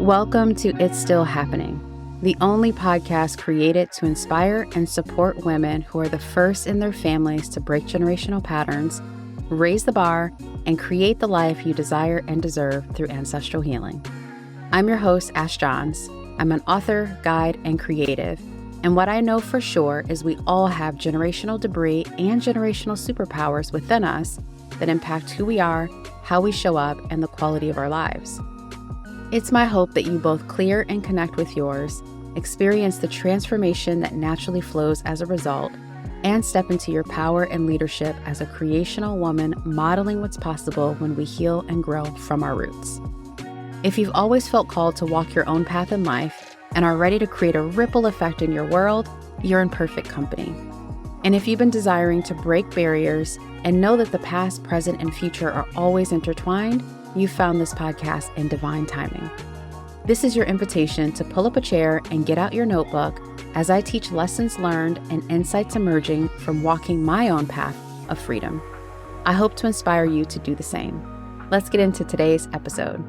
Welcome to It's Still Happening, the only podcast created to inspire and support women who are the first in their families to break generational patterns, raise the bar, and create the life you desire and deserve through ancestral healing. I'm your host, Ash Johns. I'm an author, guide, and creative. And what I know for sure is we all have generational debris and generational superpowers within us that impact who we are, how we show up, and the quality of our lives. It's my hope that you both clear and connect with yours, experience the transformation that naturally flows as a result, and step into your power and leadership as a creational woman modeling what's possible when we heal and grow from our roots. If you've always felt called to walk your own path in life and are ready to create a ripple effect in your world, you're in perfect company. And if you've been desiring to break barriers and know that the past, present, and future are always intertwined, you found this podcast in divine timing. This is your invitation to pull up a chair and get out your notebook as I teach lessons learned and insights emerging from walking my own path of freedom. I hope to inspire you to do the same. Let's get into today's episode.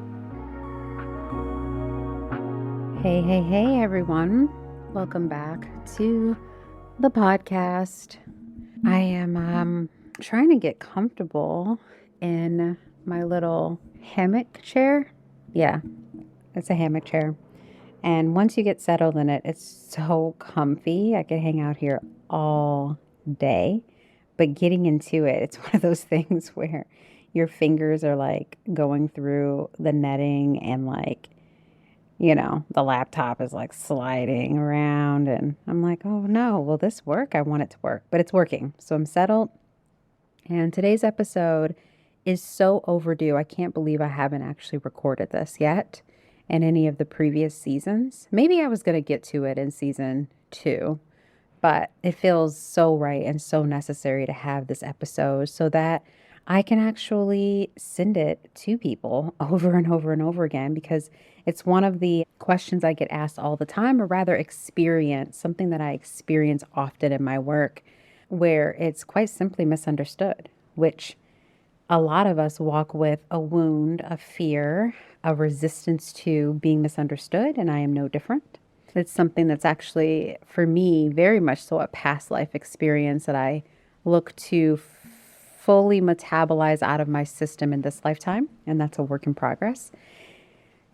Hey, everyone. Welcome back to the podcast. I am trying to get comfortable in my little hammock chair. Yeah, it's a hammock chair. And once you get settled in it, it's so comfy. I could hang out here all day. But getting into it, it's one of those things where your fingers are like going through the netting and like, you know, the laptop is like sliding around. And I'm like, oh no, will this work? I want it to work, but it's working. So I'm settled. And today's episode is so overdue. I can't believe I haven't actually recorded this yet in any of the previous seasons. Maybe I was going to get to it in season 2, but it feels so right and so necessary to have this episode so that I can actually send it to people over and over and over again, because it's one of the questions I get asked all the time, or rather experience, something that I experience often in my work, where it's quite simply misunderstood, which a lot of us walk with a wound, a fear, a resistance to being misunderstood, and I am no different. It's something that's actually, for me, very much so a past life experience that I look to fully metabolize out of my system in this lifetime, and that's a work in progress.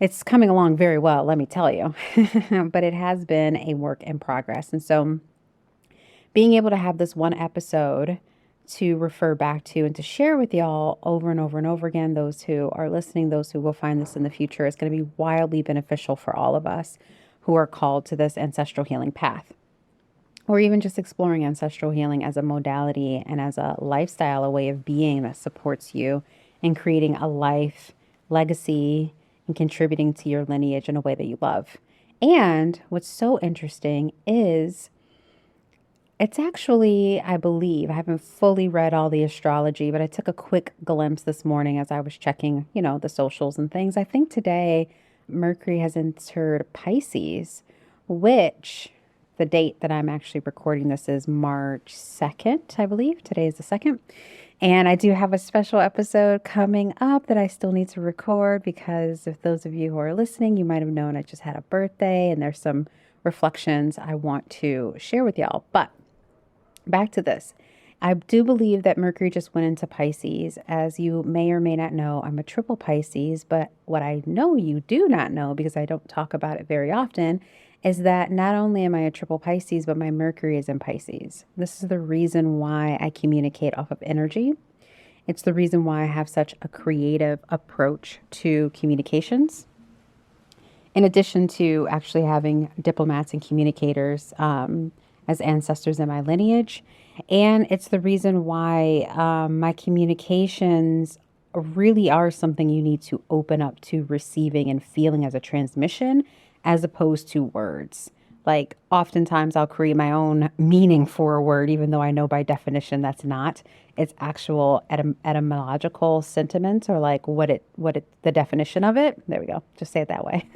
It's coming along very well, let me tell you, but it has been a work in progress. And so being able to have this one episode to refer back to and to share with y'all over and over and over again, those who are listening, those who will find this in the future, is going to be wildly beneficial for all of us who are called to this ancestral healing path, or even just exploring ancestral healing as a modality and as a lifestyle, a way of being that supports you in creating a life legacy and contributing to your lineage in a way that you love. And what's so interesting is it's actually, I believe, I haven't fully read all the astrology, but I took a quick glimpse this morning as I was checking, the socials and things. I think today Mercury has entered Pisces, which the date that I'm actually recording this is March 2nd, I believe. Today is the 2nd. And I do have a special episode coming up that I still need to record, because if those of you who are listening, you might have known I just had a birthday and there's some reflections I want to share with y'all. But back to this. I do believe that Mercury just went into Pisces. As you may or may not know, I'm a triple Pisces, but what I know you do not know, because I don't talk about it very often, is that not only am I a triple Pisces, but my Mercury is in Pisces. This is the reason why I communicate off of energy. It's the reason why I have such a creative approach to communications. In addition to actually having diplomats and communicators as ancestors in my lineage. And it's the reason why my communications really are something you need to open up to receiving and feeling as a transmission, as opposed to words. Like oftentimes I'll create my own meaning for a word, even though I know by definition that's not. It's actual etymological sentiment, or like the definition of it. There we go. Just say it that way.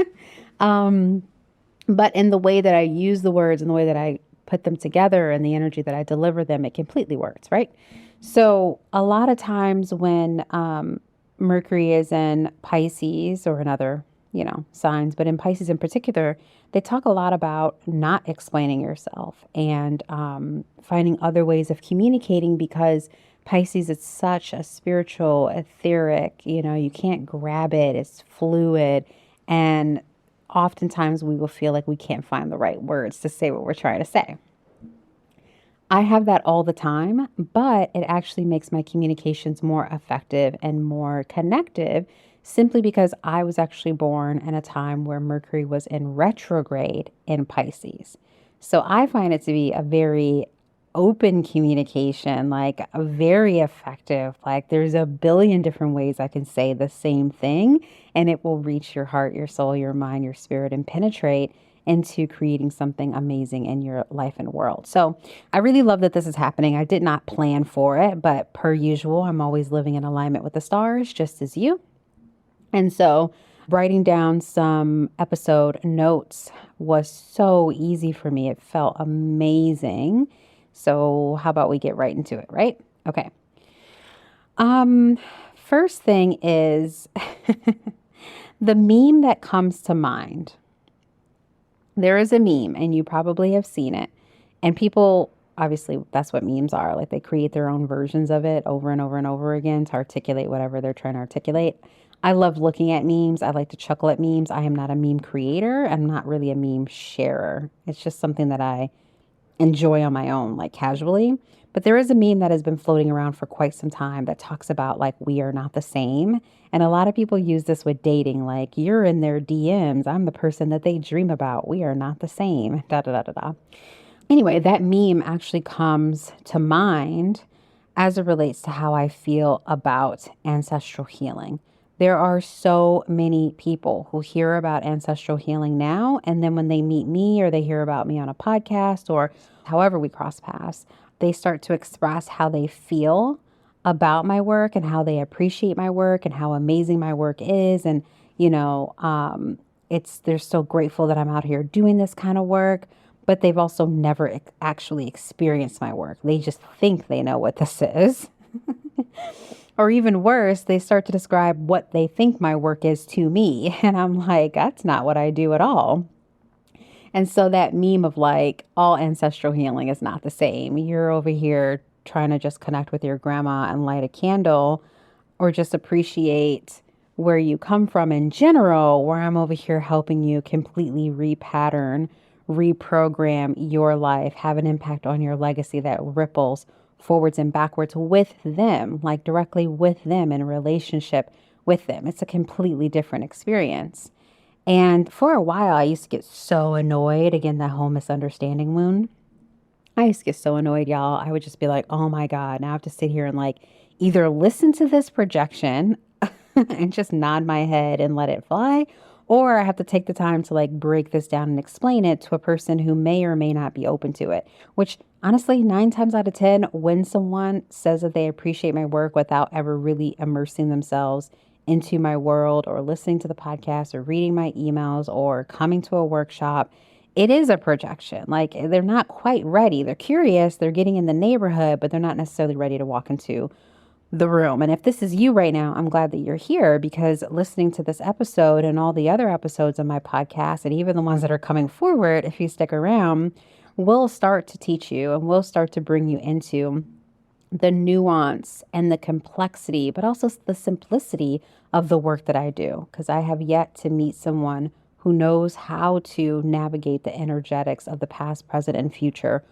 But in the way that I use the words and the way that I put them together and the energy that I deliver them, it completely works, right? So a lot of times when Mercury is in Pisces or in other signs, but in Pisces in particular, they talk a lot about not explaining yourself and finding other ways of communicating because Pisces is such a spiritual, etheric, you can't grab it, it's fluid. And oftentimes we will feel like we can't find the right words to say what we're trying to say. I have that all the time, but it actually makes my communications more effective and more connective simply because I was actually born in a time where Mercury was in retrograde in Pisces. So I find it to be a very open communication, like a very effective. Like there's a billion different ways I can say the same thing and it will reach your heart, your soul, your mind, your spirit, and penetrate into creating something amazing in your life and world. So I really love that this is happening. I did not plan for it, but per usual, I'm always living in alignment with the stars, just as you. And so writing down some episode notes was so easy for me. It felt amazing. So how about we get right into it, right? Okay. First thing is the meme that comes to mind. There is a meme, and you probably have seen it. And people, obviously, that's what memes are. Like they create their own versions of it over and over and over again to articulate whatever they're trying to articulate. I love looking at memes. I like to chuckle at memes. I am not a meme creator. I'm not really a meme sharer. It's just something that I enjoy on my own, like casually. But there is a meme that has been floating around for quite some time that talks about like we are not the same. And a lot of people use this with dating, like you're in their DMs. I'm the person that they dream about. We are not the same. Da da da da da. Anyway, that meme actually comes to mind as it relates to how I feel about ancestral healing. There are so many people who hear about ancestral healing now, and then when they meet me or they hear about me on a podcast or however we cross paths, they start to express how they feel about my work and how they appreciate my work and how amazing my work is. And, they're so grateful that I'm out here doing this kind of work, but they've also never actually experienced my work. They just think they know what this is. Or even worse, they start to describe what they think my work is to me. And I'm like, that's not what I do at all. And so that meme of like, all ancestral healing is not the same. You're over here trying to just connect with your grandma and light a candle or just appreciate where you come from in general, where I'm over here helping you completely repattern, reprogram your life, have an impact on your legacy that ripples forwards and backwards with them, like directly with them in relationship with them. It's a completely different experience. And for a while, I used to get so annoyed. Again, that whole misunderstanding wound. I used to get so annoyed, y'all. I would just be like, oh my God, now I have to sit here and like either listen to this projection and just nod my head and let it fly, or I have to take the time to like break this down and explain it to a person who may or may not be open to it, which honestly, 9 times out of 10, when someone says that they appreciate my work without ever really immersing themselves into my world or listening to the podcast or reading my emails or coming to a workshop, it is a projection. Like they're not quite ready. They're curious. They're getting in the neighborhood, but they're not necessarily ready to walk into the room. And if this is you right now, I'm glad that you're here because listening to this episode and all the other episodes of my podcast and even the ones that are coming forward, if you stick around, will start to teach you and will start to bring you into the nuance and the complexity, but also the simplicity of the work that I do. Because I have yet to meet someone who knows how to navigate the energetics of the past, present, and future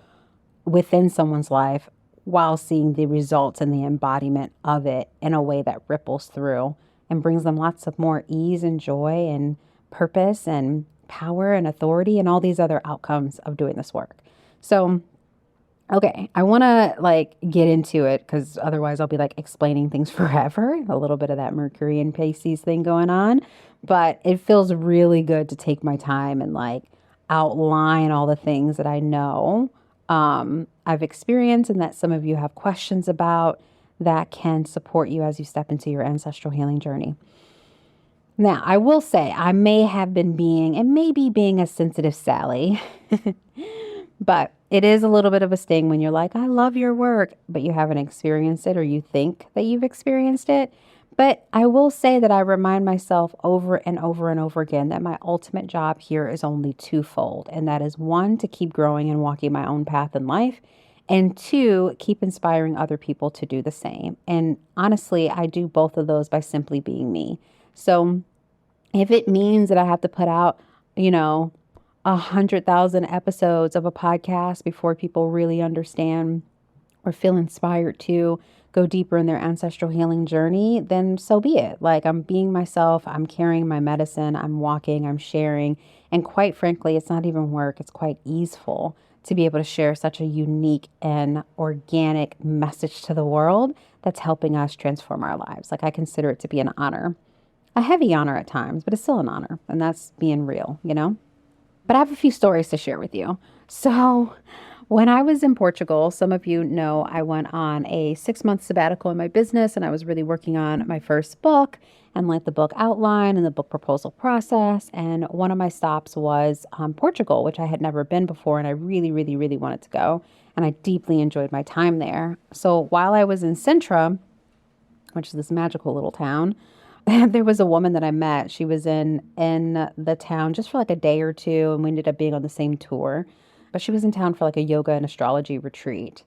within someone's life while seeing the results and the embodiment of it in a way that ripples through and brings them lots of more ease and joy and purpose and power and authority and all these other outcomes of doing this work. So, okay, I want to like get into it because otherwise I'll be like explaining things forever. A little bit of that Mercury and Pisces thing going on, but it feels really good to take my time and like outline all the things that I know I've experienced and that some of you have questions about that can support you as you step into your ancestral healing journey. Now, I will say I may have been being a sensitive Sally, but it is a little bit of a sting when you're like, I love your work, but you haven't experienced it or you think that you've experienced it. But I will say that I remind myself over and over and over again that my ultimate job here is only twofold. And that is one, to keep growing and walking my own path in life. And two, keep inspiring other people to do the same. And honestly, I do both of those by simply being me. So if it means that I have to put out, you know, 100,000 episodes of a podcast before people really understand or feel inspired to go deeper in their ancestral healing journey, then so be it. Like, I'm being myself, I'm carrying my medicine, I'm walking, I'm sharing. And quite frankly, it's not even work, it's quite easeful to be able to share such a unique and organic message to the world that's helping us transform our lives. Like, I consider it to be an honor, a heavy honor at times, but it's still an honor. And that's being real, you know? But I have a few stories to share with you. So, when I was in Portugal, some of you know I went on a 6-month sabbatical in my business, and I was really working on my first book and like the book outline and the book proposal process. And one of my stops was Portugal, which I had never been before, and I really, really, really wanted to go. And I deeply enjoyed my time there. So while I was in Sintra, which is this magical little town, there was a woman that I met. She was in the town just for like a day or two, and we ended up being on the same tour. But she was in town for like a yoga and astrology retreat.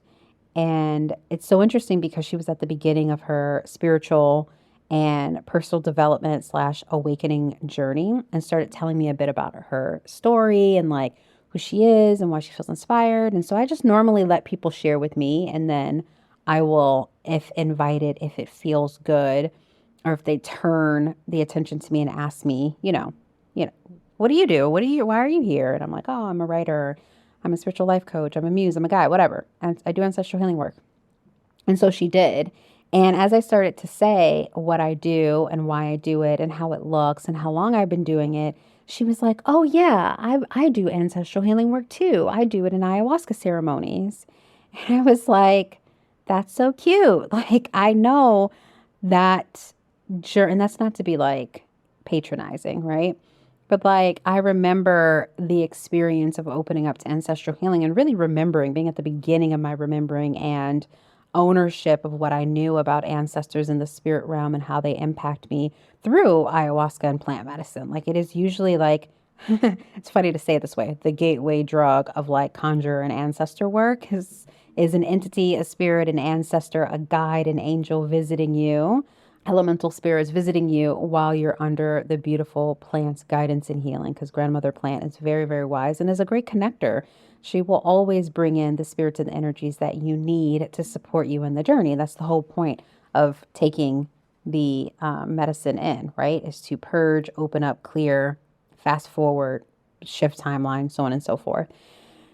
And it's so interesting because she was at the beginning of her spiritual and personal development slash awakening journey, and started telling me a bit about her story and like who she is and why she feels inspired. And so I just normally let people share with me, and then I will, if invited, if it feels good, or if they turn the attention to me and ask me, what do you do? Why are you here? And I'm like, oh, I'm a writer. I'm a spiritual life coach. I'm a muse. I'm a guide, whatever. And I do ancestral healing work. And so she did. And as I started to say what I do and why I do it and how it looks and how long I've been doing it, she was like, oh yeah, I do ancestral healing work too. I do it in ayahuasca ceremonies. And I was like, that's so cute. Like, I know that, and that's not to be like patronizing, right? But like, I remember the experience of opening up to ancestral healing and really remembering, being at the beginning of my remembering and ownership of what I knew about ancestors in the spirit realm and how they impact me through ayahuasca and plant medicine. Like, it is usually like, it's funny to say it this way, the gateway drug of like conjure and ancestor work is an entity, a spirit, an ancestor, a guide, an angel visiting you, elemental spirits visiting you while you're under the beautiful plant's guidance and healing, because grandmother plant is very, very wise and is a great connector. She will always bring in the spirits and energies that you need to support you in the journey. That's the whole point of taking the medicine in, right? Is to purge, open up, clear, fast forward, shift timeline, so on and so forth.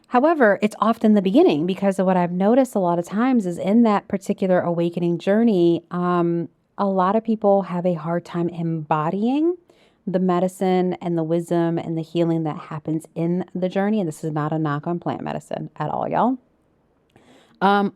However, it's often the beginning, because of what I've noticed a lot of times is in that particular awakening journey, a lot of people have a hard time embodying the medicine and the wisdom and the healing that happens in the journey. And this is not a knock on plant medicine at all, y'all.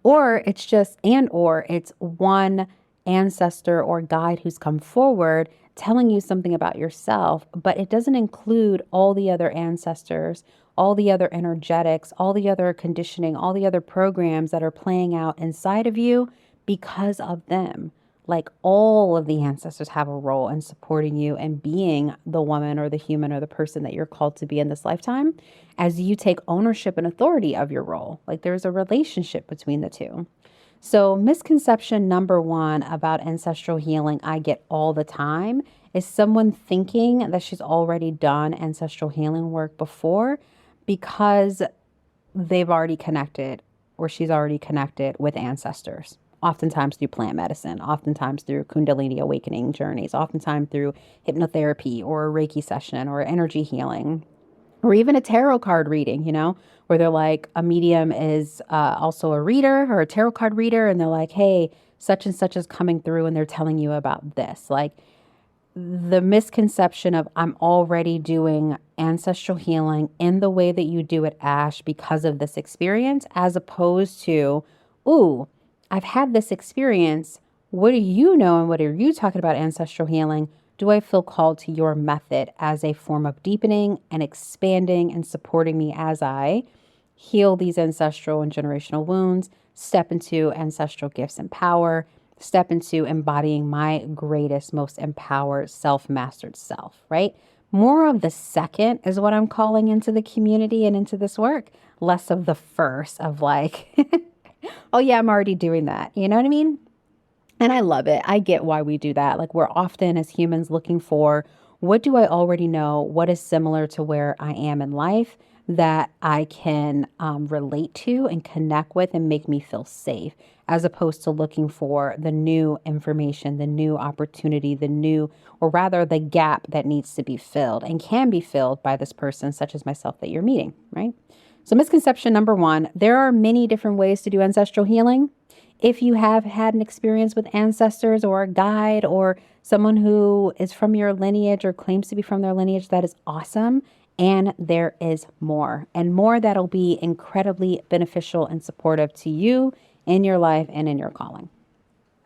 Or it's one ancestor or guide who's come forward telling you something about yourself, but it doesn't include all the other ancestors, all the other energetics, all the other conditioning, all the other programs that are playing out inside of you because of them. Like, all of the ancestors have a role in supporting you and being the woman or the human or the person that you're called to be in this lifetime as you take ownership and authority of your role. Like, there's a relationship between the two. So misconception number one about ancestral healing I get all the time is someone thinking that she's already done ancestral healing work before because they've already connected, or she's already connected with ancestors. Oftentimes through plant medicine, oftentimes through Kundalini awakening journeys, oftentimes through hypnotherapy or a Reiki session or energy healing, or even a tarot card reading, where they're like, a medium is also a reader or a tarot card reader. And they're like, hey, such and such is coming through and they're telling you about this. Like, the misconception of I'm already doing ancestral healing in the way that you do it, Ash, because of this experience, as opposed to, ooh, I've had this experience. What do you know? And what are you talking about ancestral healing? Do I feel called to your method as a form of deepening and expanding and supporting me as I heal these ancestral and generational wounds, step into ancestral gifts and power, step into embodying my greatest, most empowered, self-mastered self, right? More of the second is what I'm calling into the community and into this work, less of the first of like, oh yeah, I'm already doing that. You know what I mean? And I love it. I get why we do that. Like we're often as humans looking for, what do I already know? What is similar to where I am in life that I can relate to and connect with and make me feel safe, as opposed to looking for the new information, the new opportunity, the new, or rather the gap that needs to be filled and can be filled by this person, such as myself, that you're meeting, right? So misconception number one, there are many different ways to do ancestral healing. If you have had an experience with ancestors or a guide or someone who is from your lineage or claims to be from their lineage, that is awesome. And there is more and more that'll be incredibly beneficial and supportive to you in your life and in your calling.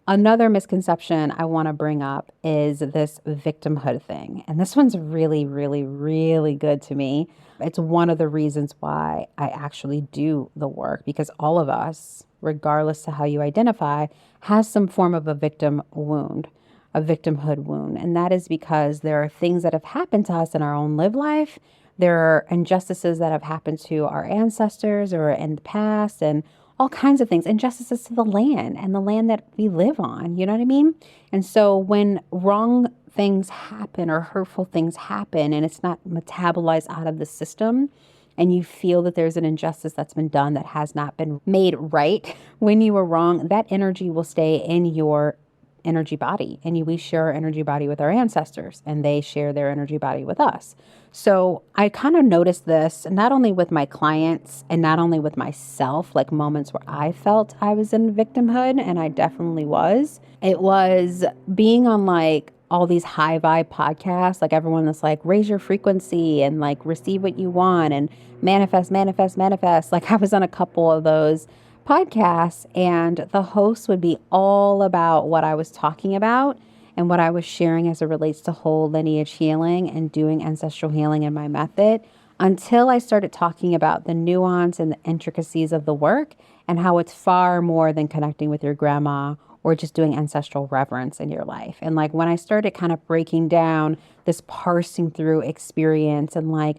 Another misconception I want to bring up is this victimhood thing. And this one's really, really, really good to me. It's one of the reasons why I actually do the work, because all of us, regardless to how you identify, has some form of a victim wound, a victimhood wound. And that is because there are things that have happened to us in our own live life. There are injustices that have happened to our ancestors or in the past, and all kinds of things, injustices to the land and the land that we live on. You know what I mean? And so when wrong things happen or hurtful things happen and it's not metabolized out of the system, and you feel that there's an injustice that's been done that has not been made right when you were wrong, that energy will stay in your energy body. And we share our energy body with our ancestors, and they share their energy body with us. So I kind of noticed this not only with my clients and not only with myself, like moments where I felt I was in victimhood, and I definitely was. It was being on like all these high vibe podcasts, like everyone that's like, raise your frequency and like receive what you want and manifest, manifest, manifest. Like I was on a couple of those podcasts, and the host would be all about what I was talking about and what I was sharing as it relates to whole lineage healing and doing ancestral healing in my method, until I started talking about the nuance and the intricacies of the work and how it's far more than connecting with your grandma or just doing ancestral reverence in your life. And like when I started kind of breaking down this parsing through experience and like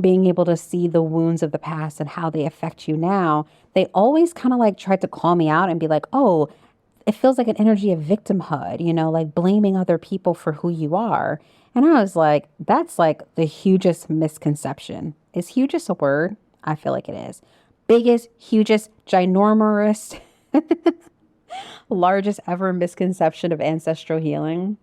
being able to see the wounds of the past and how they affect you now, they always kind of like tried to call me out and be like, oh, it feels like an energy of victimhood, you know, like blaming other people for who you are. And I was like, that's like the hugest misconception. Is hugest a word? I feel like it is. Biggest, hugest, ginormous, largest ever misconception of ancestral healing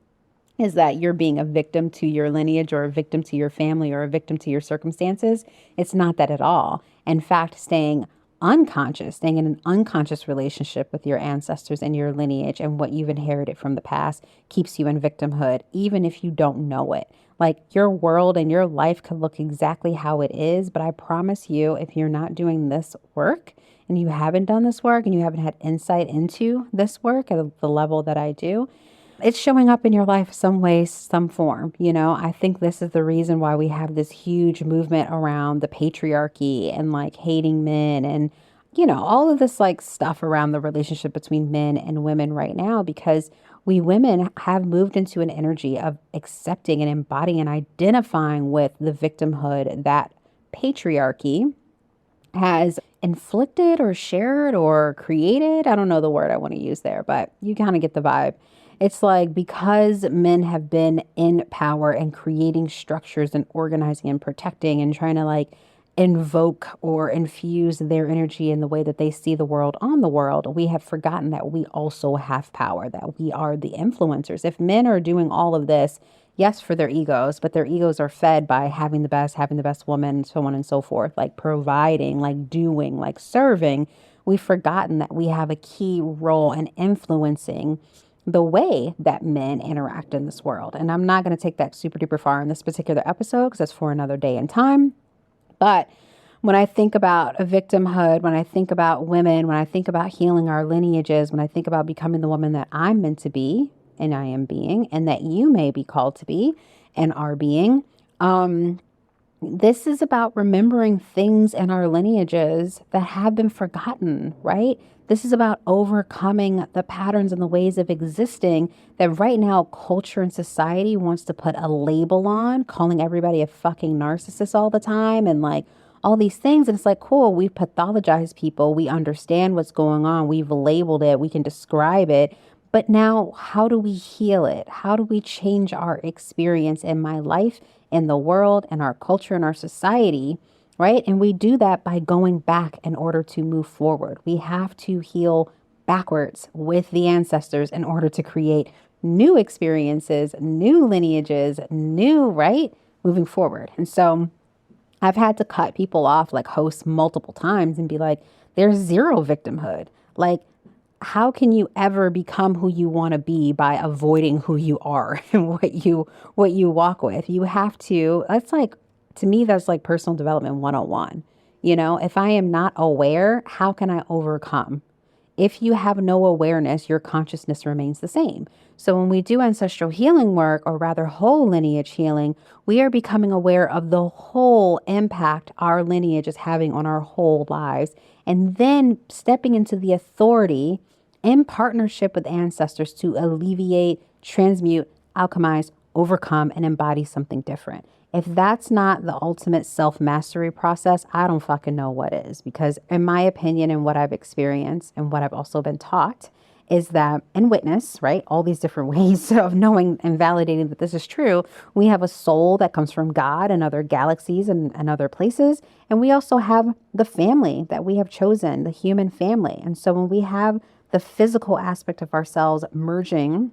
is that you're being a victim to your lineage or a victim to your family or a victim to your circumstances. It's not that at all. In fact, staying unconscious, staying in an unconscious relationship with your ancestors and your lineage and what you've inherited from the past keeps you in victimhood, even if you don't know it. Like your world and your life could look exactly how it is, but I promise you, if you're not doing this work and you haven't done this work and you haven't had insight into this work at the level that I do, it's showing up in your life some way, some form. You know, I think this is the reason why we have this huge movement around the patriarchy and like hating men and, you know, all of this like stuff around the relationship between men and women right now, because we women have moved into an energy of accepting and embodying and identifying with the victimhood that patriarchy has inflicted or shared or created. I don't know the word I want to use there, but you kind of get the vibe. It's like because men have been in power and creating structures and organizing and protecting and trying to like invoke or infuse their energy in the way that they see the world on the world, we have forgotten that we also have power, that we are the influencers. If men are doing all of this, yes, for their egos, but their egos are fed by having the best woman, so on and so forth, like providing, like doing, like serving. We've forgotten that we have a key role in influencing the way that men interact in this world. And I'm not going to take that super duper far in this particular episode because that's for another day and time. But when I think about a victimhood, when I think about women, when I think about healing our lineages, when I think about becoming the woman that I'm meant to be and I am being, and that you may be called to be and are being, this is about remembering things in our lineages that have been forgotten, right? This is about overcoming the patterns and the ways of existing that right now culture and society wants to put a label on, calling everybody a fucking narcissist all the time and like all these things. And it's like, cool, we've pathologized people. We understand what's going on. We've labeled it. We can describe it. But now, how do we heal it? How do we change our experience in my life, in the world, in our culture, in our society, right? And we do that by going back in order to move forward. We have to heal backwards with the ancestors in order to create new experiences, new lineages, new, right? Moving forward. And so I've had to cut people off, like hosts multiple times and be like, there's zero victimhood. Like, how can you ever become who you want to be by avoiding who you are and what you walk with? You have to, that's like, to me, that's like personal development 101. You know, if I am not aware, how can I overcome? If you have no awareness, your consciousness remains the same. So when we do ancestral healing work, or rather whole lineage healing, we are becoming aware of the whole impact our lineage is having on our whole lives, and then stepping into the authority in partnership with ancestors to alleviate, transmute, alchemize, overcome, and embody something different. If that's not the ultimate self-mastery process, I don't fucking know what is. Because in my opinion and what I've experienced and what I've also been taught is that, and witness, right? All these different ways of knowing and validating that this is true. We have a soul that comes from God and other galaxies and other places. And we also have the family that we have chosen, the human family. And so when we have the physical aspect of ourselves merging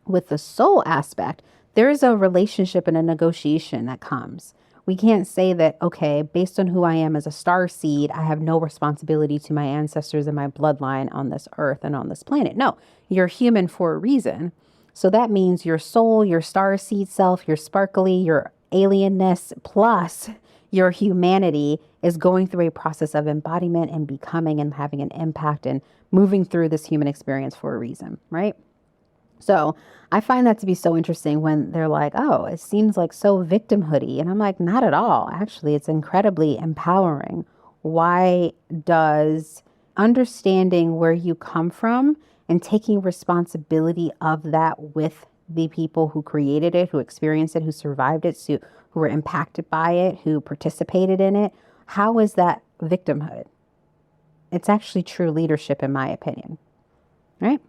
with the soul aspect, there is a relationship and a negotiation that comes. We can't say that, okay, based on who I am as a star seed, I have no responsibility to my ancestors and my bloodline on this earth and on this planet. No, you're human for a reason. So that means your soul, your star seed self, your sparkly, your alienness, plus your humanity is going through a process of embodiment and becoming and having an impact and moving through this human experience for a reason, right? So I find that to be so interesting when they're like, oh, it seems like so victimhoody. And I'm like, not at all. Actually, it's incredibly empowering. Why does understanding where you come from and taking responsibility of that with the people who created it, who experienced it, who survived it, who were impacted by it, who participated in it, how is that victimhood? It's actually true leadership, in my opinion, right?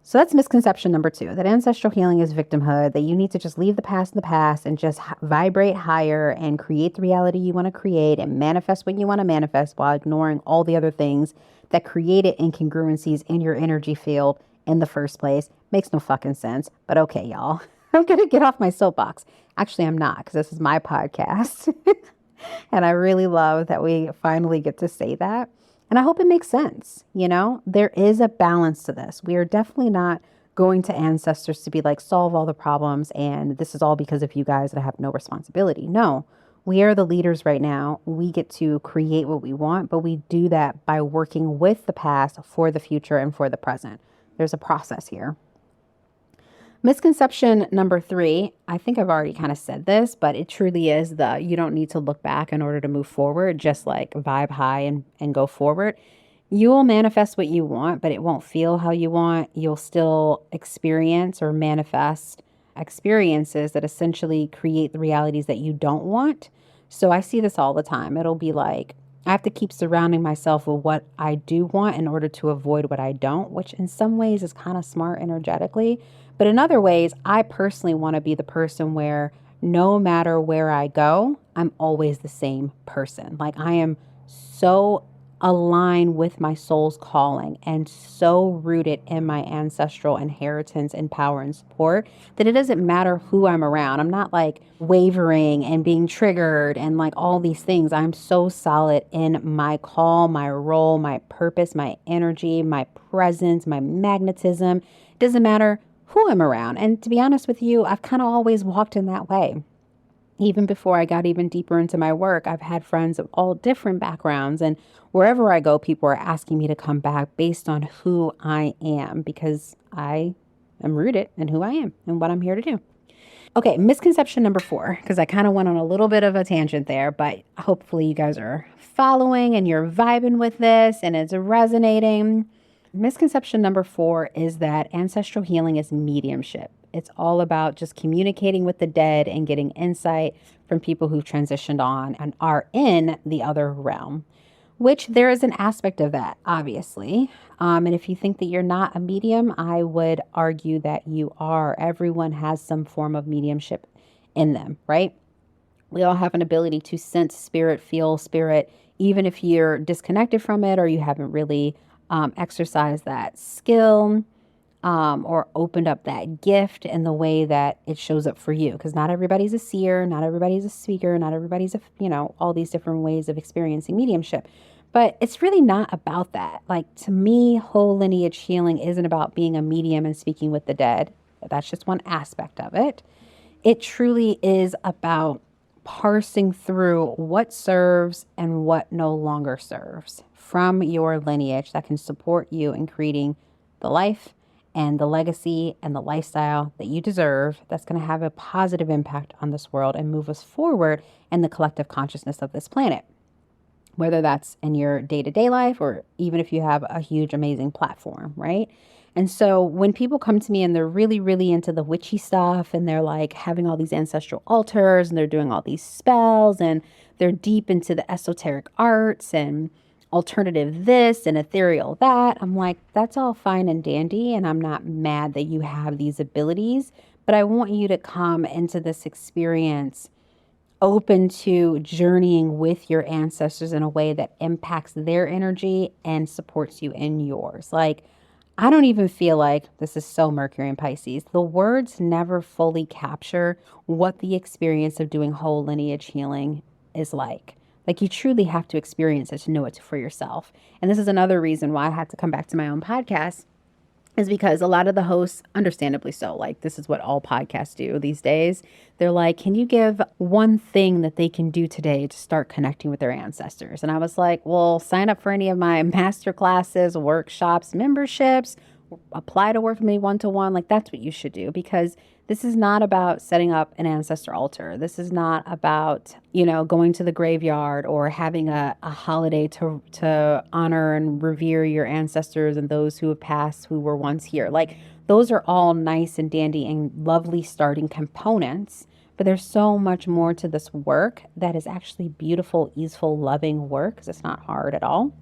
So that's misconception number 2, that ancestral healing is victimhood, that you need to just leave the past in the past and just vibrate higher and create the reality you want to create and manifest what you want to manifest while ignoring all the other things that created incongruencies in your energy field in the first place. Makes no fucking sense. But okay, y'all, I'm going to get off my soapbox. Actually, I'm not, because this is my podcast. And I really love that we finally get to say that. And I hope it makes sense. You know, there is a balance to this. We are definitely not going to ancestors to be like, solve all the problems. And this is all because of you guys that have no responsibility. No, we are the leaders right now. We get to create what we want, but we do that by working with the past for the future and for the present. There's a process here. Misconception number 3, I think I've already kind of said this, but it truly is you don't need to look back in order to move forward, just like vibe high and go forward. You will manifest what you want, but it won't feel how you want. You'll still experience or manifest experiences that essentially create the realities that you don't want. So I see this all the time. It'll be like, I have to keep surrounding myself with what I do want in order to avoid what I don't, which in some ways is kind of smart energetically. But in other ways, I personally want to be the person where no matter where I go, I'm always the same person. Like I am so aligned with my soul's calling and so rooted in my ancestral inheritance and power and support that it doesn't matter who I'm around. I'm not like wavering and being triggered and like all these things. I'm so solid in my call, my role, my purpose, my energy, my presence, my magnetism. It doesn't matter who I'm around. And to be honest with you, I've kind of always walked in that way. Even before I got even deeper into my work, I've had friends of all different backgrounds. And wherever I go, people are asking me to come back based on who I am, because I am rooted in who I am and what I'm here to do. Okay, misconception number 4, because I kind of went on a little bit of a tangent there, but hopefully you guys are following and you're vibing with this and it's resonating. Misconception number 4 is that ancestral healing is mediumship. It's all about just communicating with the dead and getting insight from people who've transitioned on and are in the other realm, which there is an aspect of that, obviously. And if you think that you're not a medium, I would argue that you are. Everyone has some form of mediumship in them, right? We all have an ability to sense spirit, feel spirit, even if you're disconnected from it or you haven't really exercised that skill or opened up that gift in the way that it shows up for you. Because not everybody's a seer, not everybody's a speaker, not everybody's all these different ways of experiencing mediumship. But it's really not about that. Like, to me, whole lineage healing isn't about being a medium and speaking with the dead. That's just one aspect of it. It truly is about parsing through what serves and what no longer serves from your lineage that can support you in creating the life and the legacy and the lifestyle that you deserve, that's going to have a positive impact on this world and move us forward in the collective consciousness of this planet. Whether that's in your day-to-day life or even if you have a huge, amazing platform, right? And so when people come to me and they're really, really into the witchy stuff and they're like having all these ancestral altars and they're doing all these spells and they're deep into the esoteric arts and alternative this and ethereal that, I'm like, that's all fine and dandy. And I'm not mad that you have these abilities, but I want you to come into this experience open to journeying with your ancestors in a way that impacts their energy and supports you in yours. Like, I don't even feel like this is so Mercury and Pisces. The words never fully capture what the experience of doing whole lineage healing is like. Like, you truly have to experience it to know it for yourself. And this is another reason why I had to come back to my own podcast, is because a lot of the hosts, understandably so, like this is what all podcasts do these days. They're like, can you give one thing that they can do today to start connecting with their ancestors? And I was like, well, sign up for any of my master classes, workshops, memberships, apply to work with me one-to-one. Like, that's what you should do, because this is not about setting up an ancestor altar. This is not about, going to the graveyard or having a holiday to honor and revere your ancestors and those who have passed who were once here. Like, those are all nice and dandy and lovely starting components. But there's so much more to this work that is actually beautiful, easeful, loving work, because it's not hard at all.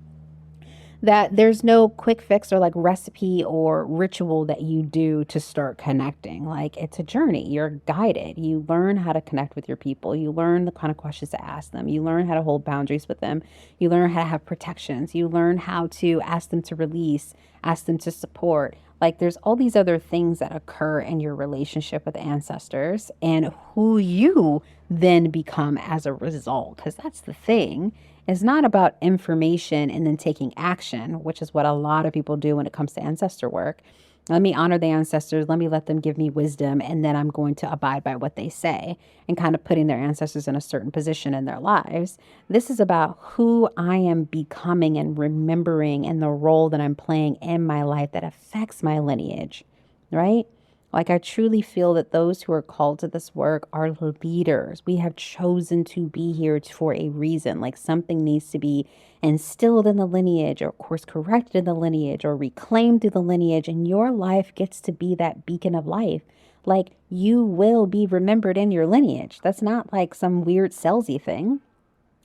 That there's no quick fix or like recipe or ritual that you do to start connecting. Like, it's a journey. You're guided. You learn how to connect with your people. You learn the kind of questions to ask them. You learn how to hold boundaries with them. You learn how to have protections. You learn how to ask them to release, ask them to support. Like, there's all these other things that occur in your relationship with ancestors and who you then become as a result. Because that's the thing. It's not about information and then taking action, which is what a lot of people do when it comes to ancestor work. Let me honor the ancestors. Let me let them give me wisdom. And then I'm going to abide by what they say, and kind of putting their ancestors in a certain position in their lives. This is about who I am becoming and remembering, and the role that I'm playing in my life that affects my lineage, right? Like, I truly feel that those who are called to this work are leaders. We have chosen to be here for a reason. Like, something needs to be instilled in the lineage, or course corrected in the lineage, or reclaimed through the lineage. And your life gets to be that beacon of life. Like, you will be remembered in your lineage. That's not like some weird salesy thing.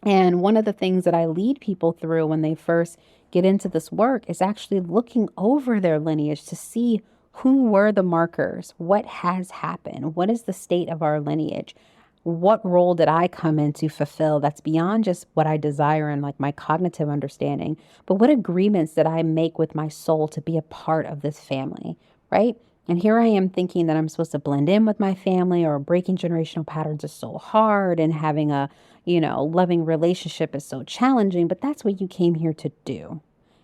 And one of the things that I lead people through when they first get into this work is actually looking over their lineage to see who were the markers, what has happened, what is the state of our lineage, what role did I come in to fulfill that's beyond just what I desire and like my cognitive understanding, but what agreements did I make with my soul to be a part of this family, right? And here I am thinking that I'm supposed to blend in with my family, or breaking generational patterns is so hard, and having a, loving relationship is so challenging, but that's what you came here to do.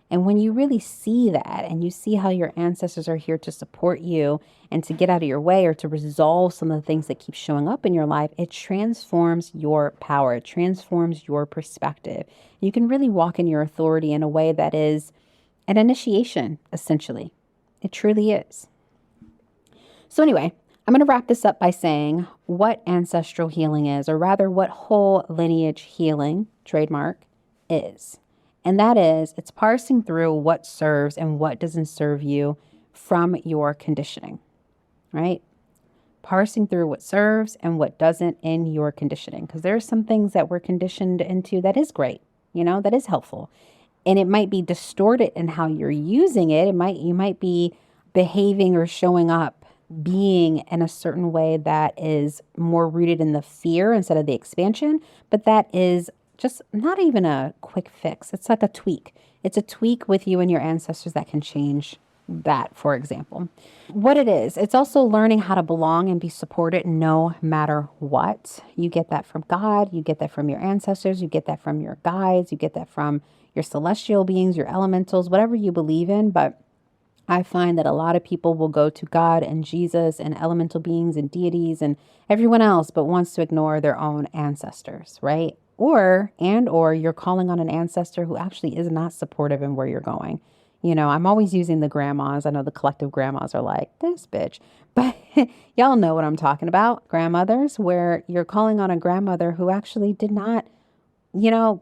And when you really see that, and you see how your ancestors are here to support you and to get out of your way, or to resolve some of the things that keep showing up in your life, it transforms your power. It transforms your perspective. You can really walk in your authority in a way that is an initiation, essentially. It truly is. So anyway, I'm going to wrap this up by saying what ancestral healing is, or rather what whole lineage healing, trademark, is. And that is, it's parsing through what serves and what doesn't serve you from your conditioning, right? Parsing through what serves and what doesn't in your conditioning. Because there are some things that we're conditioned into that is great, that is helpful. And it might be distorted in how you're using it. You might be behaving or showing up, being in a certain way that is more rooted in the fear instead of the expansion. But that is just not even a quick fix. It's like a tweak. It's a tweak with you and your ancestors that can change that, for example. What it is, it's also learning how to belong and be supported no matter what. You get that from God. You get that from your ancestors. You get that from your guides. You get that from your celestial beings, your elementals, whatever you believe in. But I find that a lot of people will go to God and Jesus and elemental beings and deities and everyone else, but wants to ignore their own ancestors, right? Or you're calling on an ancestor who actually is not supportive in where you're going. I'm always using the grandmas. I know the collective grandmas are like, this bitch. But y'all know what I'm talking about. Grandmothers, where you're calling on a grandmother who actually did not,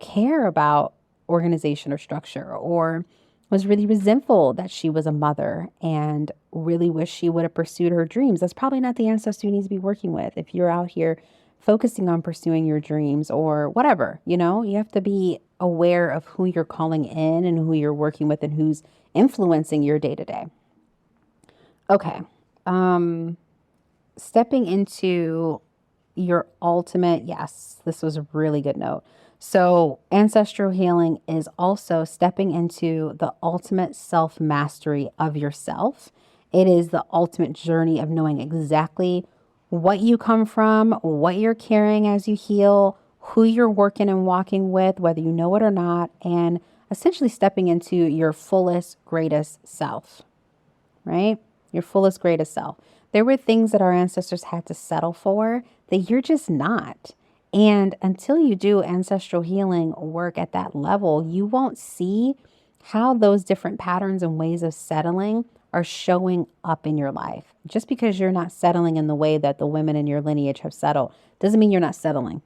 care about organization or structure, or was really resentful that she was a mother and really wish she would have pursued her dreams. That's probably not the ancestor you need to be working with if you're out here focusing on pursuing your dreams or whatever. You have to be aware of who you're calling in and who you're working with and who's influencing your day to day. Okay. Stepping into your ultimate, yes, this was a really good note. So ancestral healing is also stepping into the ultimate self-mastery of yourself. It is the ultimate journey of knowing exactly what you come from, what you're carrying as you heal, who you're working and walking with, whether you know it or not, and essentially stepping into your fullest, greatest self, right? Your fullest, greatest self. There were things that our ancestors had to settle for that you're just not. And until you do ancestral healing work at that level, you won't see how those different patterns and ways of settling are showing up in your life. Just because you're not settling in the way that the women in your lineage have settled doesn't mean you're not settling,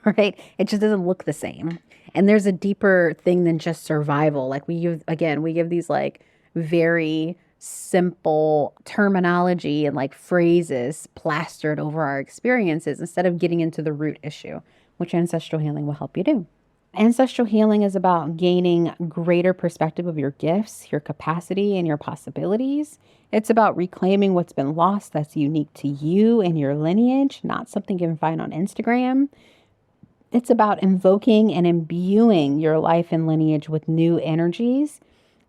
right? It just doesn't look the same. And there's a deeper thing than just survival. Like we give these like very simple terminology and like phrases plastered over our experiences instead of getting into the root issue, which ancestral healing will help you do. Ancestral healing is about gaining greater perspective of your gifts, your capacity, and your possibilities. It's about reclaiming what's been lost that's unique to you and your lineage, not something you can find on Instagram. It's about invoking and imbuing your life and lineage with new energies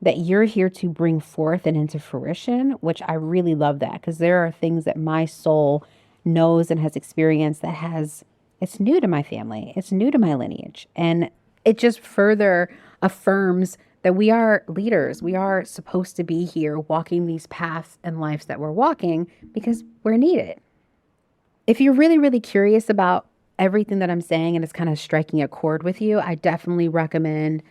that you're here to bring forth and into fruition, which I really love that, because there are things that my soul knows and has experienced it's new to my family. It's new to my lineage. And it just further affirms that we are leaders. We are supposed to be here walking these paths and lives that we're walking because we're needed. If you're really, really curious about everything that I'm saying and it's kind of striking a chord with you, I definitely recommend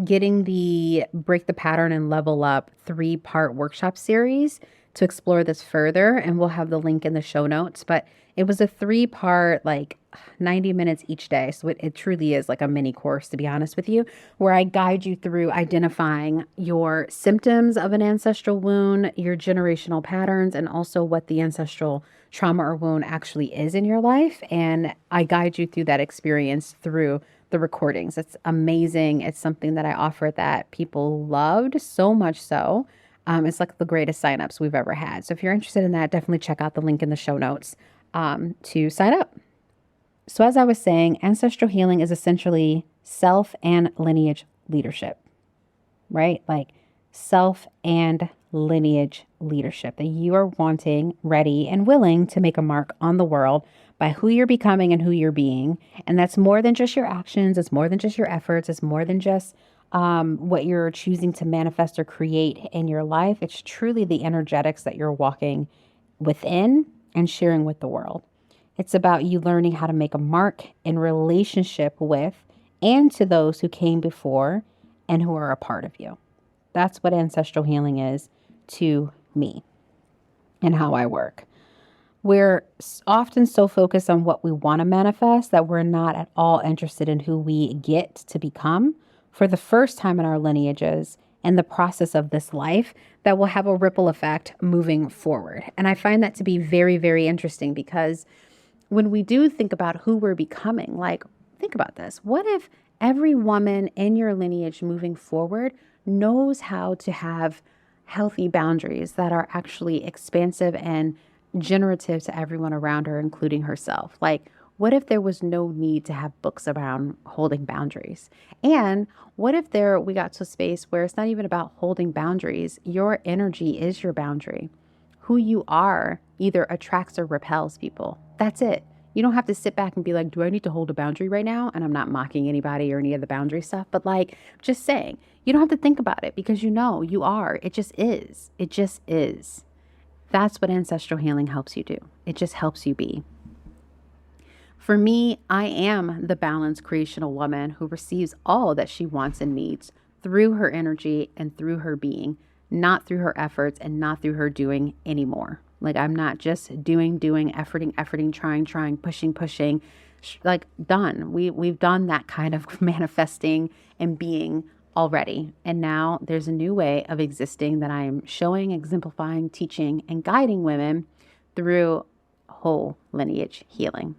getting the Break the Pattern and Level Up 3-part workshop series to explore this further. And we'll have the link in the show notes. But it was a 3-part, like 90 minutes each day. So it truly is like a mini course, to be honest with you, where I guide you through identifying your symptoms of an ancestral wound, your generational patterns, and also what the ancestral trauma or wound actually is in your life. And I guide you through that experience through the recordings. It's amazing. It's something that I offer that people loved so much so. It's like the greatest signups we've ever had. So if you're interested in that, definitely check out the link in the show notes to sign up. So as I was saying, ancestral healing is essentially self and lineage leadership, right? Like self and lineage leadership, that you are wanting, ready, and willing to make a mark on the world by who you're becoming and who you're being. And that's more than just your actions. It's more than just your efforts. It's more than just what you're choosing to manifest or create in your life. It's truly the energetics that you're walking within and sharing with the world. It's about you learning how to make a mark in relationship with and to those who came before and who are a part of you. That's what ancestral healing is to me and how I work. We're often so focused on what we want to manifest that we're not at all interested in who we get to become for the first time in our lineages and the process of this life that will have a ripple effect moving forward. And I find that to be very, very interesting because when we do think about who we're becoming, like, think about this. What if every woman in your lineage moving forward knows how to have healthy boundaries that are actually expansive and generative to everyone around her, including herself? Like, what if there was no need to have books around holding boundaries? And what if we got to a space where it's not even about holding boundaries? Your energy is your boundary. Who you are either attracts or repels people. That's it. You don't have to sit back and be like, do I need to hold a boundary right now? And I'm not mocking anybody or any of the boundary stuff, but like, just saying, you don't have to think about it because you know you are. It just is. It just is. That's what ancestral healing helps you do. It just helps you be. For me, I am the balanced creational woman who receives all that she wants and needs through her energy and through her being, not through her efforts and not through her doing anymore. Like, I'm not just doing, efforting, trying, pushing, like, done. We've done that kind of manifesting and being already. And now there's a new way of existing that I'm showing, exemplifying, teaching, and guiding women through whole lineage healing.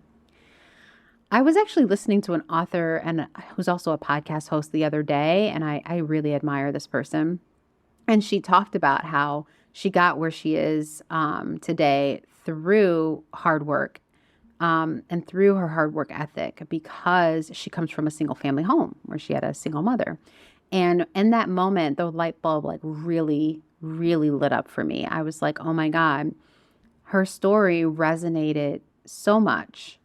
I was actually listening to an author and who's also a podcast host the other day, and I really admire this person. And she talked about how she got where she is today through hard work and through her hard work ethic, because she comes from a single family home where she had a single mother. And in that moment, the light bulb like really, really lit up for me. I was like, oh my God, her story resonated so much.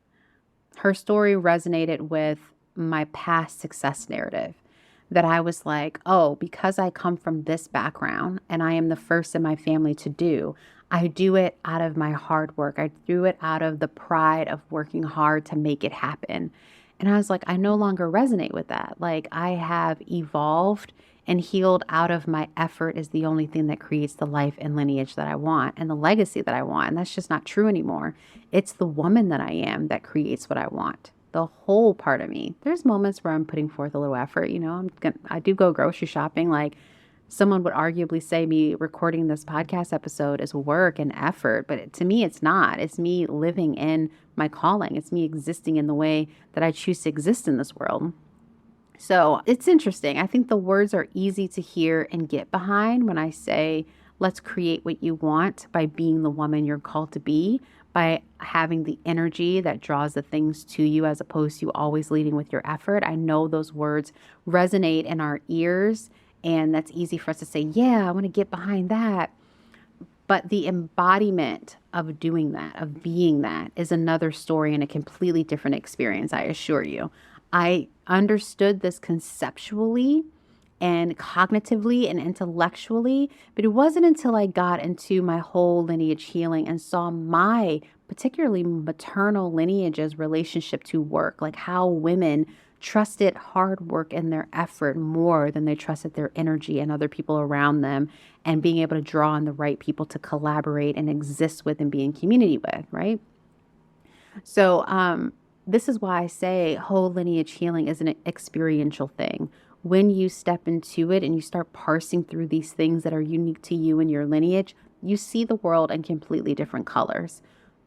Her story resonated with my past success narrative, that I was like, oh, because I come from this background and I am the first in my family to do, I do it out of my hard work. I do it out of the pride of working hard to make it happen. And I was like, I no longer resonate with that. Like, I have evolved and healed out of my effort is the only thing that creates the life and lineage that I want and the legacy that I want. And that's just not true anymore. It's the woman that I am that creates what I want. The whole part of me. There's moments where I'm putting forth a little effort. You know, I do go grocery shopping. Like, someone would arguably say me recording this podcast episode is work and effort, but to me, it's not. It's me living in my calling. It's me existing in the way that I choose to exist in this world. So it's interesting. I think the words are easy to hear and get behind when I say, let's create what you want by being the woman you're called to be, by having the energy that draws the things to you as opposed to always leading with your effort. I know those words resonate in our ears, and that's easy for us to say, yeah, I want to get behind that. But the embodiment of doing that, of being that, is another story and a completely different experience, I assure you. I understood this conceptually and cognitively and intellectually, but it wasn't until I got into my whole lineage healing and saw my particularly maternal lineage's relationship to work, like how women trusted hard work and their effort more than they trusted their energy and other people around them, and being able to draw on the right people to collaborate and exist with and be in community with, right? So, this is why I say whole lineage healing is an experiential thing. When you step into it and you start parsing through these things that are unique to you and your lineage, you see the world in completely different colors.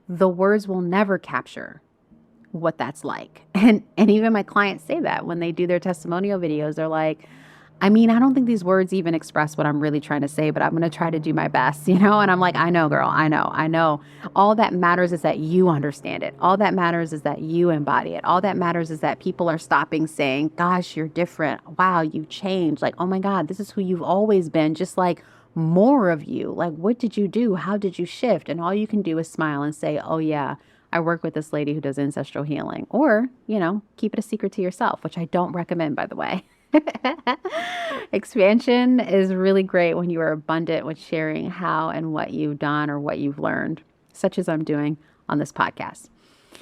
The words will never capture what that's like. And even my clients say that when they do their testimonial videos. They're like, I mean, I don't think these words even express what I'm really trying to say, but I'm going to try to do my best, you know? And I'm like, I know, girl, I know. All that matters is that you understand it. All that matters is that you embody it. All that matters is that people are stopping saying, gosh, you're different. Wow, you've changed. Like, oh my God, this is who you've always been. Just like more of you. Like, what did you do? How did you shift? And all you can do is smile and say, oh yeah, I work with this lady who does ancestral healing. Or, you know, keep it a secret to yourself, which I don't recommend, by the way. Expansion is really great when you are abundant with sharing how and what you've done or what you've learned, such as I'm doing on this podcast.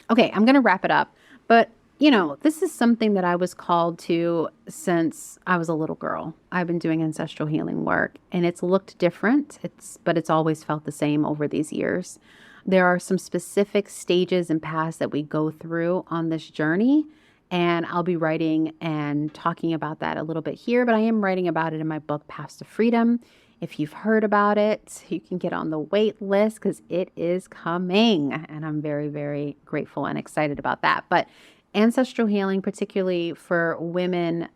Okay, I'm going to wrap it up. But, you know, this is something that I was called to since I was a little girl. I've been doing ancestral healing work, and it's looked different, but it's always felt the same over these years. There are some specific stages and paths that we go through on this journey. And I'll be writing and talking about that a little bit here, but I am writing about it in my book, Paths to Freedom. If you've heard about it, you can get on the wait list because it is coming. And I'm very, very grateful and excited about that. But ancestral healing, particularly for women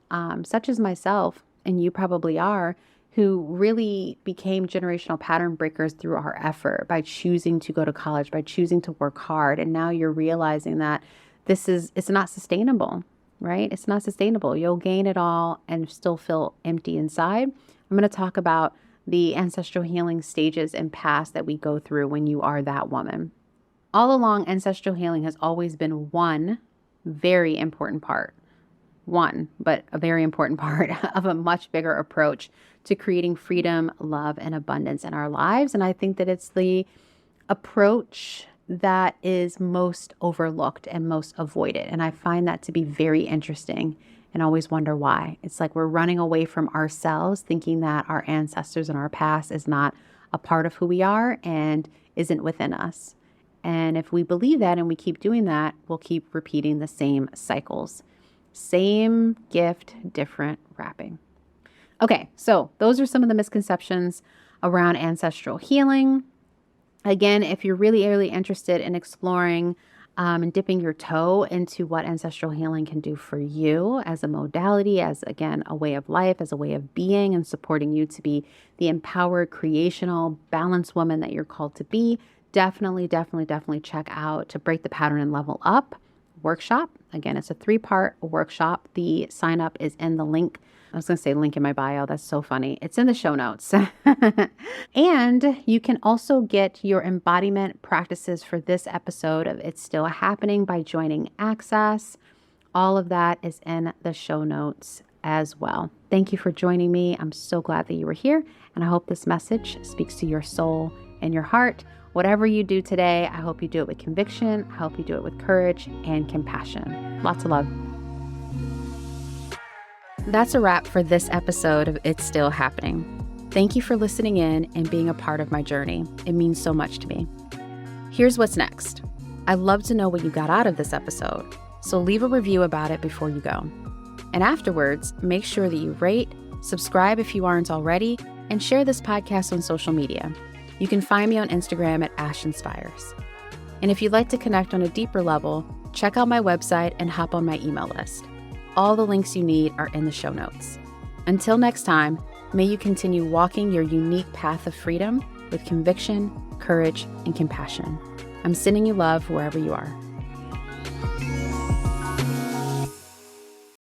such as myself, and you probably are, who really became generational pattern breakers through our effort by choosing to go to college, by choosing to work hard. And now you're realizing that it's not sustainable, right? It's not sustainable. You'll gain it all and still feel empty inside. I'm going to talk about the ancestral healing stages and paths that we go through when you are that woman. All along, ancestral healing has always been one very important part. But a very important part of a much bigger approach to creating freedom, love, and abundance in our lives. And I think that it's the approach that is most overlooked and most avoided. And I find that to be very interesting and always wonder why. It's like we're running away from ourselves, thinking that our ancestors and our past is not a part of who we are and isn't within us. And if we believe that and we keep doing that, we'll keep repeating the same cycles. Same gift, different wrapping. Okay, so those are some of the misconceptions around ancestral healing. Again, if you're really, really interested in exploring and dipping your toe into what ancestral healing can do for you as a modality, as again, a way of life, as a way of being, and supporting you to be the empowered, creational, balanced woman that you're called to be, definitely check out To Break the Pattern and Level Up workshop. Again, it's a 3-part workshop. The sign up is in the link. I was going to say link in my bio. That's so funny. It's in the show notes. And you can also get your embodiment practices for this episode of It's Still Happening by joining Access. All of that is in the show notes as well. Thank you for joining me. I'm so glad that you were here. And I hope this message speaks to your soul and your heart. Whatever you do today, I hope you do it with conviction. I hope you do it with courage and compassion. Lots of love. That's a wrap for this episode of It's Still Happening. Thank you for listening in and being a part of my journey. It means so much to me. Here's what's next. I'd love to know what you got out of this episode, so leave a review about it before you go. And afterwards, make sure that you rate, subscribe if you aren't already, and share this podcast on social media. You can find me on Instagram at @AshInspires. And if you'd like to connect on a deeper level, check out my website and hop on my email list. All the links you need are in the show notes. Until next time, may you continue walking your unique path of freedom with conviction, courage, and compassion. I'm sending you love wherever you are.